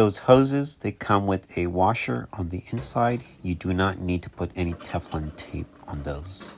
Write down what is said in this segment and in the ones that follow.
Those hoses, they come with a washer on the inside. You do not need to put any Teflon tape on those.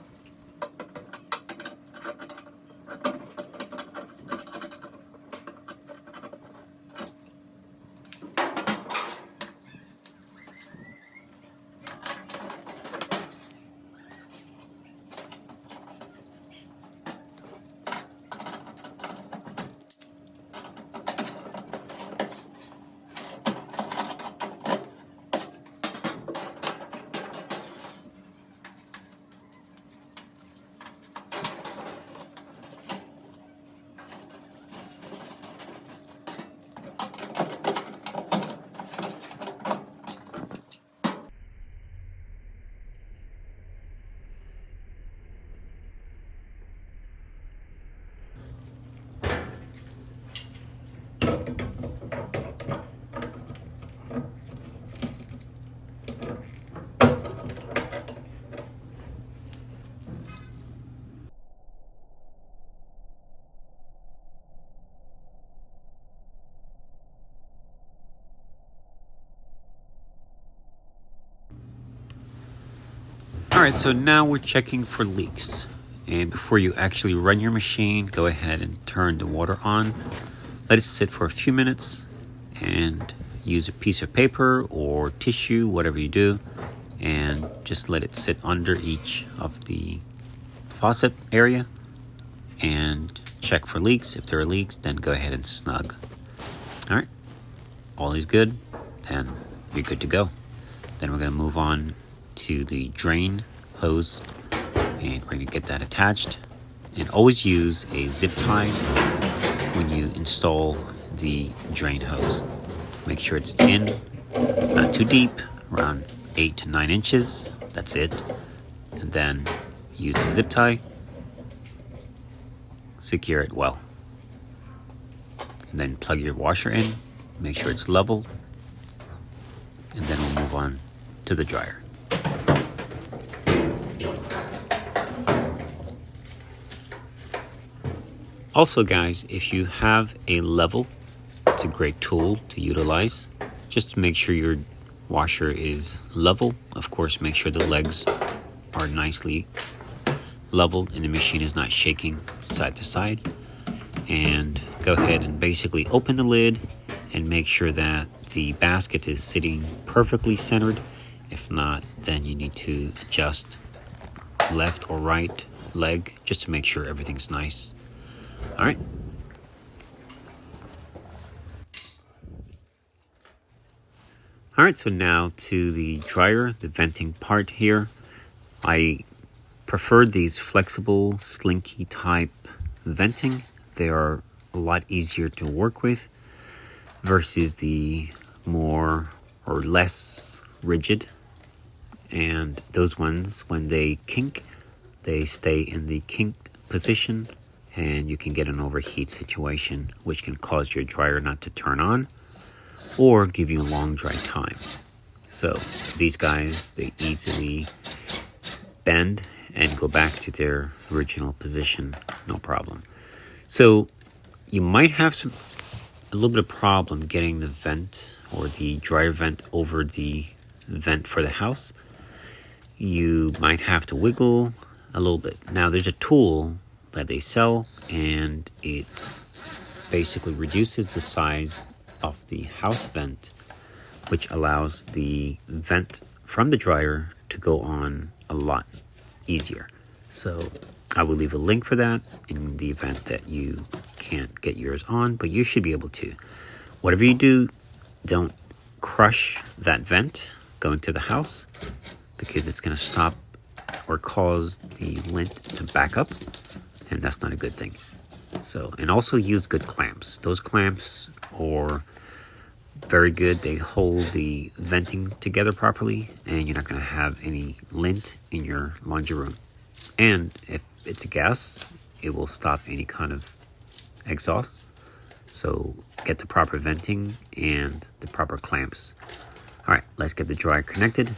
Alright, so now we're checking for leaks. And before you actually run your machine, go ahead and turn the water on. Let it sit for a few minutes and use a piece of paper or tissue, whatever you do, and just let it sit under each of the faucet area and check for leaks. If there are leaks, then go ahead and snug. Alright, all is good, then you're good to go. Then we're going to move on to the drain hose, and we're going to get that attached. And always use a zip tie when you install the drain hose. Make sure it's in, not too deep, around 8 to 9 inches. That's it. And then use the zip tie, secure it well. And then plug your washer in, make sure it's level, and then we'll move on to the dryer. Also guys, if you have a level, it's a great tool to utilize. Just to make sure your washer is level. Of course, make sure the legs are nicely leveled and the machine is not shaking side to side. And go ahead and basically open the lid and make sure that the basket is sitting perfectly centered. If not, then you need to adjust left or right leg just to make sure everything's nice. All right. All right, so now to the dryer, the venting part here. I prefer these flexible, slinky type venting. They are a lot easier to work with versus the more or less rigid. And those ones, when they kink, they stay in the kinked position, and you can get an overheat situation, which can cause your dryer not to turn on or give you a long dry time. So these guys, they easily bend and go back to their original position, no problem. So you might have a little bit of problem getting the vent or the dryer vent over the vent for the house. You might have to wiggle a little bit. Now there's a tool that they sell, and it basically reduces the size of the house vent, which allows the vent from the dryer to go on a lot easier. So I will leave a link for that in the event that you can't get yours on, but you should be able to. Whatever you do, don't crush that vent going to the house, because it's going to stop or cause the lint to back up, and that's not a good thing. So, and also use good clamps. Those clamps are very good. They hold the venting together properly, and you're not going to have any lint in your laundry room. And if it's a gas, it will stop any kind of exhaust. So get the proper venting and the proper clamps. All right, let's get the dryer connected.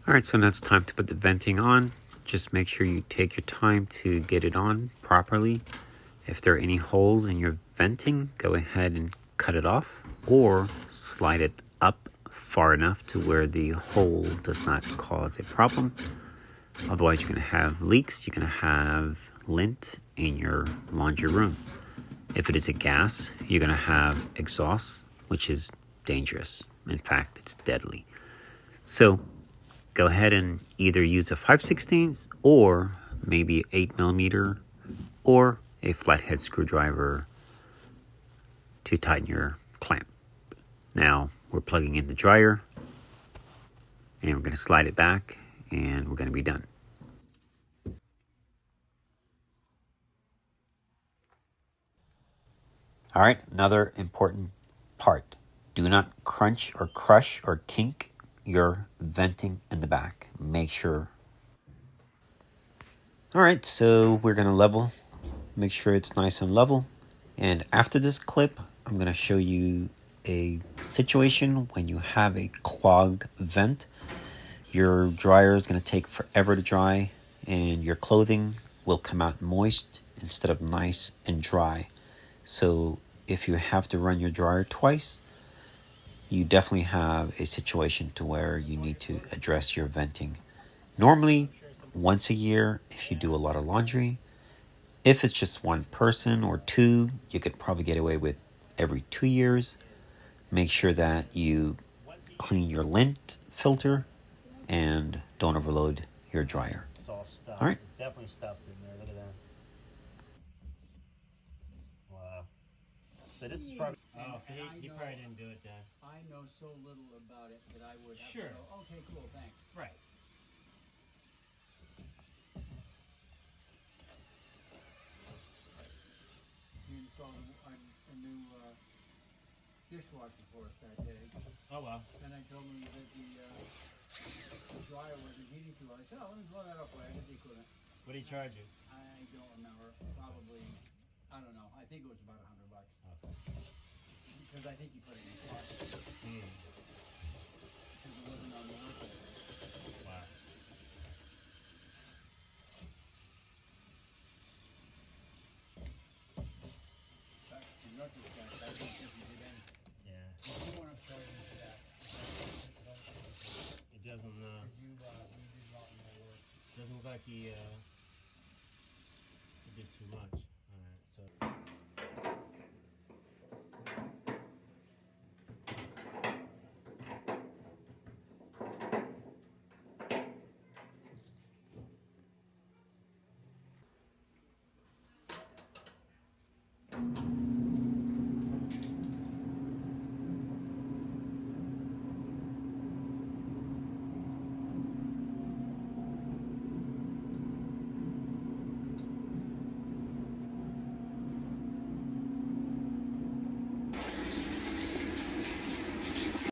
All right, so now it's time to put the venting on. Just make sure you take your time to get it on properly. If there are any holes in your venting, go ahead and cut it off or slide it up far enough to where the hole does not cause a problem. Otherwise, you're going to have leaks. You're going to have lint in your laundry room. If it is a gas, you're going to have exhaust, which is dangerous. In fact, it's deadly. So go ahead and either use a 5/16 or maybe 8mm or a flathead screwdriver to tighten your clamp. Now we're plugging in the dryer and we're going to slide it back and we're going to be done. All right, another important part. Do not crunch or crush or kink your venting in the back. Make sure. All right, so we're going to level. Make sure it's nice and level. And after this clip, I'm going to show you a situation when you have a clogged vent. Your dryer is going to take forever to dry and your clothing will come out moist instead of nice and dry. So if you have to run your dryer twice, you definitely have a situation to where you need to address your venting. Normally, once a year if you do a lot of laundry. If it's just one person or two, you could probably get away with every 2 years. Make sure that you clean your lint filter and don't overload your dryer. It's all stuffed. All right. It's definitely stuffed in there. Look at that. Wow. So this is probably. Oh, so he probably didn't do it then. I know so little about it that I would have Sure. to go, okay, cool, thanks. Right. He installed a new dishwasher for us that day, Oh well. and I told him that the dryer wasn't heating too well. I said, oh, let me blow that up for you. I guess he couldn't. What did he charge you? I don't remember. Probably, I don't know. I think it was about $100. Okay. Because I think he put it in the closet. Because it wasn't on the work order. Wow. But in retrospect, I don't think he did anything. Yeah. You want to start into that. It doesn't. Because you did a lot more work. Doesn't look like he did too much.